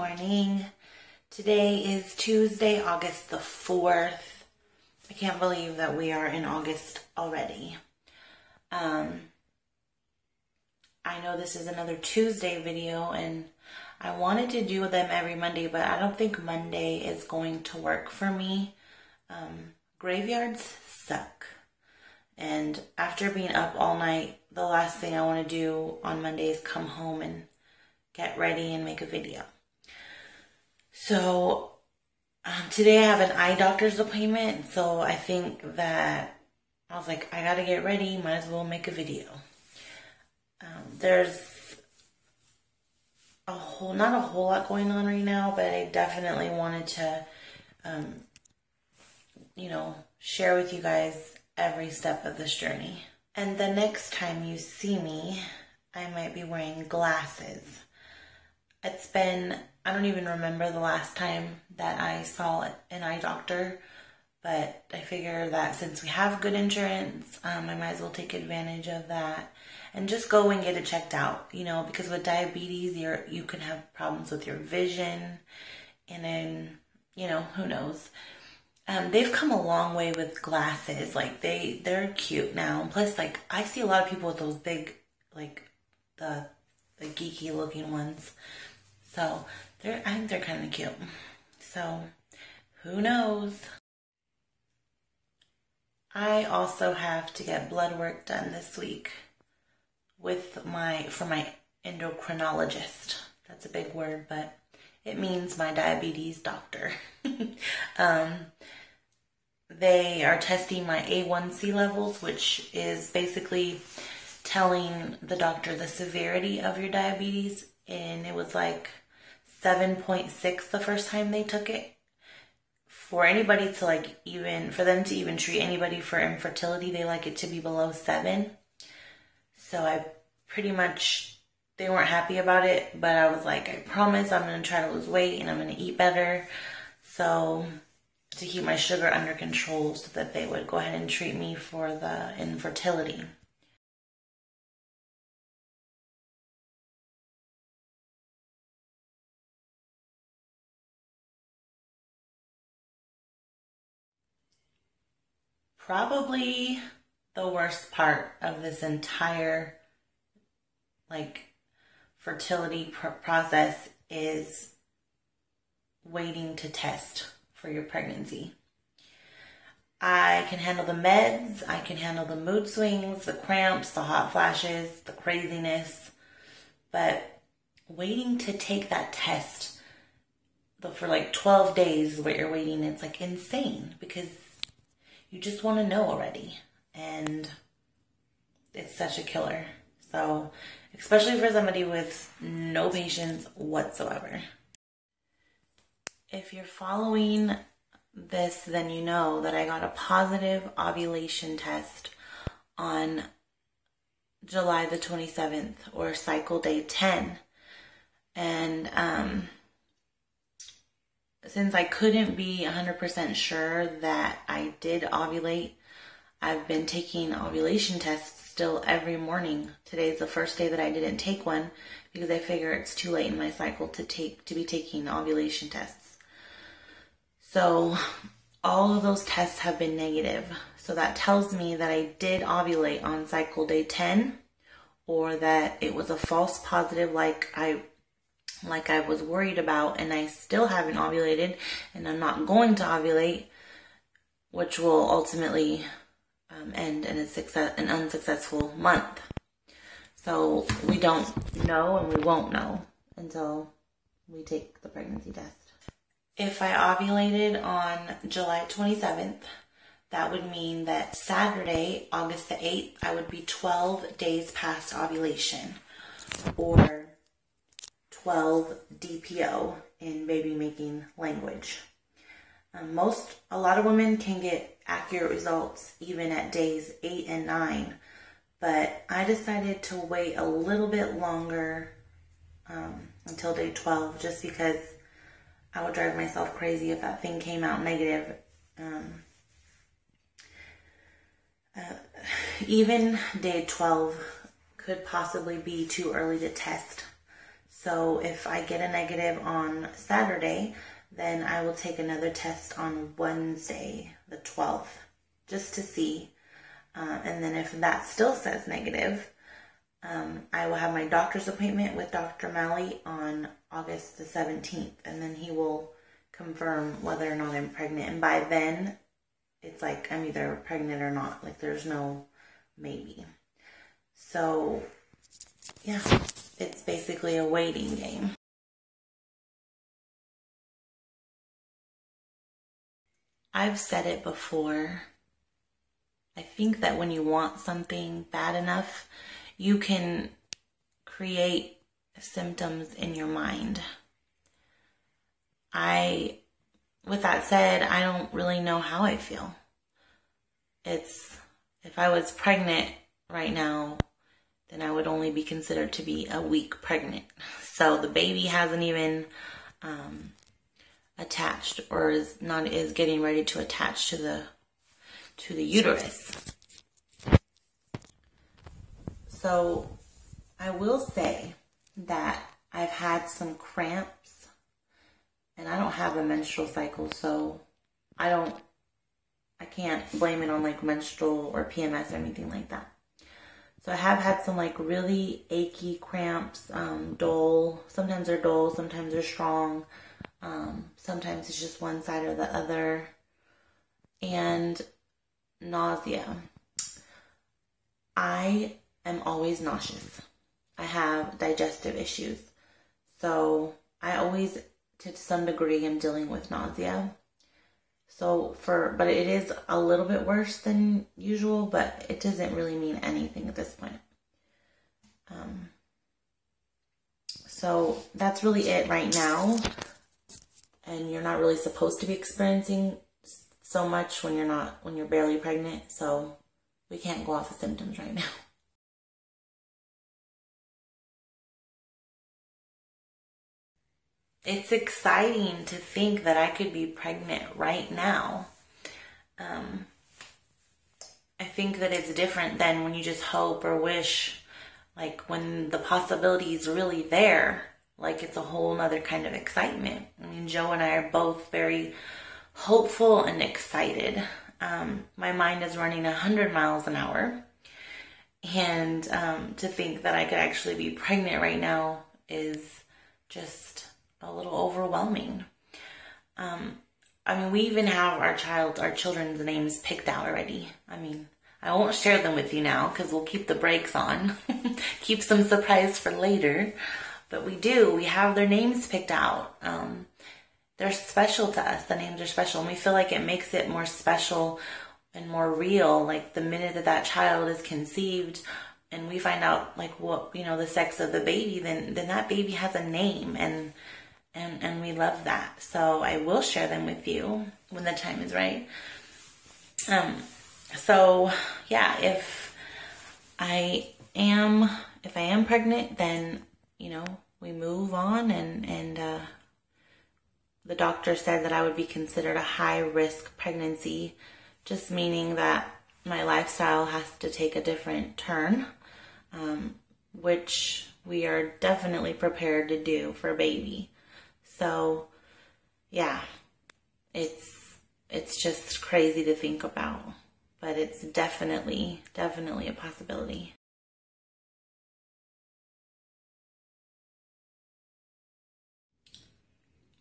morning. Today is Tuesday, August the 4th. I can't believe that we are in August already. I know this is another Tuesday video and I wanted to do them every Monday, but I don't think Monday is going to work for me. Graveyards suck. And after being up all night, the last thing I want to do on Monday is come home and get ready and make a video. So today I have an eye doctor's appointment, so I think that I was like, I gotta get ready, might as well make a video. There's not a whole lot going on right now, but I definitely wanted to, share with you guys every step of this journey. And the next time you see me, I might be wearing glasses. It's been, I don't even remember the last time that I saw an eye doctor, but I figure that since we have good insurance, I might as well take advantage of that and just go and get it checked out, because with diabetes, you can have problems with your vision, and then, who knows. They've come a long way with glasses. Like, they're cute now. Plus, I see a lot of people with those big, the geeky looking ones. So, I think they're kind of cute. So, who knows? I also have to get blood work done this week for my endocrinologist. That's a big word, but it means my diabetes doctor. They are testing my A1C levels, which is basically telling the doctor the severity of your diabetes. And it was like 7.6 the first time they took it. For anybody to for them to even treat anybody for infertility, they like it to be below 7. So they weren't happy about it, but I was like, I promise I'm going to try to lose weight and I'm going to eat better. So to keep my sugar under control so that they would go ahead and treat me for the infertility. Probably the worst part of this entire fertility process is waiting to test for your pregnancy. I can handle the meds, I can handle the mood swings, the cramps, the hot flashes, the craziness, but waiting to take that test for 12 days what you're waiting, it's insane because you just want to know already, and it's such a killer. So, especially for somebody with no patience whatsoever. If you're following this, then you know that I got a positive ovulation test on July the 27th, or cycle day 10. And since I couldn't be 100% sure that I did ovulate, I've been taking ovulation tests still every morning. Today's the first day that I didn't take one because I figure it's too late in my cycle to be taking ovulation tests. So all of those tests have been negative. So that tells me that I did ovulate on cycle day 10, or that it was a false positive like I was worried about, and I still haven't ovulated, and I'm not going to ovulate, which will ultimately end in an unsuccessful month. So we don't know, and we won't know until we take the pregnancy test. If I ovulated on July 27th, that would mean that Saturday, August the 8th, I would be 12 days past ovulation, or 12 DPO in baby making language. A lot of women can get accurate results even at days 8 and 9, but I decided to wait a little bit longer until day 12, just because I would drive myself crazy if that thing came out negative. Even day 12 could possibly be too early to test. So if I get a negative on Saturday, then I will take another test on Wednesday, the 12th, just to see. And then if that still says negative, I will have my doctor's appointment with Dr. Malley on August the 17th, and then he will confirm whether or not I'm pregnant. And by then, it's like I'm either pregnant or not. Like there's no maybe. So, yeah, it's basically a waiting game. I've said it before. I think that when you want something bad enough, you can create symptoms in your mind. With that said, I don't really know how I feel. If I was pregnant right now, then I would only be considered to be a week pregnant. So the baby hasn't even attached or is getting ready to attach to the uterus. So I will say that I've had some cramps, and I don't have a menstrual cycle, so I can't blame it on like menstrual or PMS or anything like that. So I have had some like really achy cramps, dull. Sometimes they're dull, sometimes they're strong. Sometimes it's just one side or the other. And nausea. I am always nauseous. I have digestive issues. So I always, to some degree, am dealing with nausea. But it is a little bit worse than usual, but it doesn't really mean anything at this point. So that's really it right now. And you're not really supposed to be experiencing so much when you're barely pregnant. So we can't go off of symptoms right now. It's exciting to think that I could be pregnant right now. I think that it's different than when you just hope or wish, like when the possibility is really there, like it's a whole nother kind of excitement. I mean, Joe and I are both very hopeful and excited. My mind is running 100 miles an hour. And to think that I could actually be pregnant right now is just a little overwhelming. I mean, we even have our children's names picked out already. I mean, I won't share them with you now because we'll keep the brakes on. Keep some surprise for later. But we have their names picked out. They're special to us. The names are special. And we feel like it makes it more special and more real. Like the minute that child is conceived and we find out like what, the sex of the baby, then that baby has a name and we love that. So I will share them with you when the time is right. So yeah, if I am pregnant, then, we move on and the doctor said that I would be considered a high risk pregnancy, just meaning that my lifestyle has to take a different turn, which we are definitely prepared to do for a baby. So, yeah, it's just crazy to think about, but it's definitely a possibility.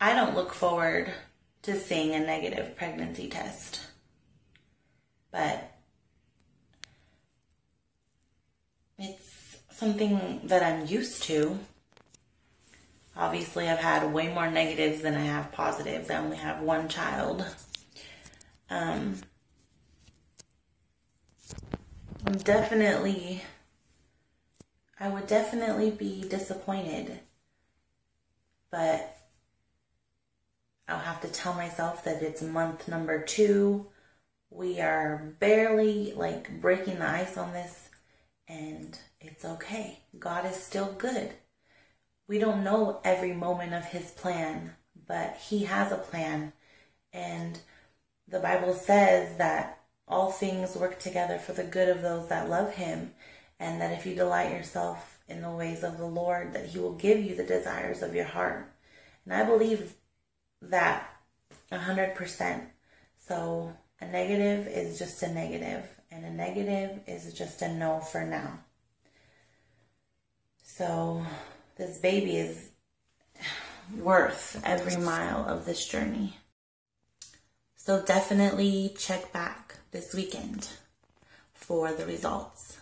I don't look forward to seeing a negative pregnancy test, but it's something that I'm used to. Obviously, I've had way more negatives than I have positives. I only have one child. I would definitely be disappointed, but I'll have to tell myself that it's month number 2. We are barely breaking the ice on this, and it's okay. God is still good. We don't know every moment of his plan, but he has a plan. And the Bible says that all things work together for the good of those that love him, and that if you delight yourself in the ways of the Lord, that He will give you the desires of your heart. And I believe that 100%. So a negative is just a negative, and a negative is just a no for now. So this baby is worth every mile of this journey. So definitely check back this weekend for the results.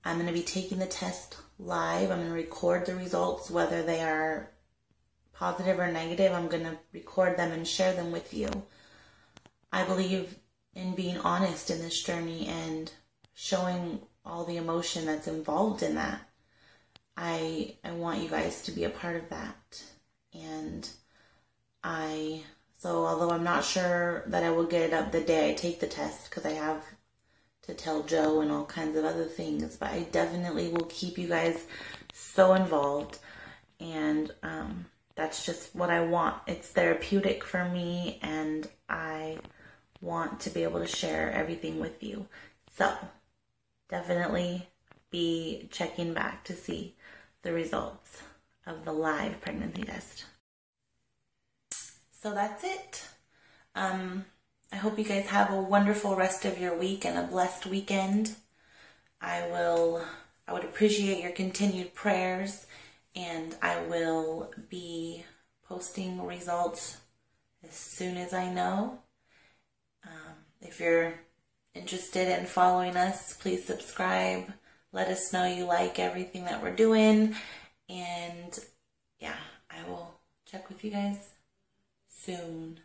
I'm going to be taking the test live. I'm going to record the results, whether they are positive or negative. I'm going to record them and share them with you. I believe in being honest in this journey and showing all the emotion that's involved in that. I want you guys to be a part of that. And so although I'm not sure that I will get it up the day I take the test, because I have to tell Joe and all kinds of other things, but I definitely will keep you guys so involved. And that's just what I want. It's therapeutic for me, and I want to be able to share everything with you. So definitely be checking back to see the results of the live pregnancy test. So that's it. I hope you guys have a wonderful rest of your week and a blessed weekend. I would appreciate your continued prayers, and I will be posting results as soon as I know. If you're interested in following us, please subscribe. Let us know you like everything that we're doing. And yeah, I will check with you guys soon.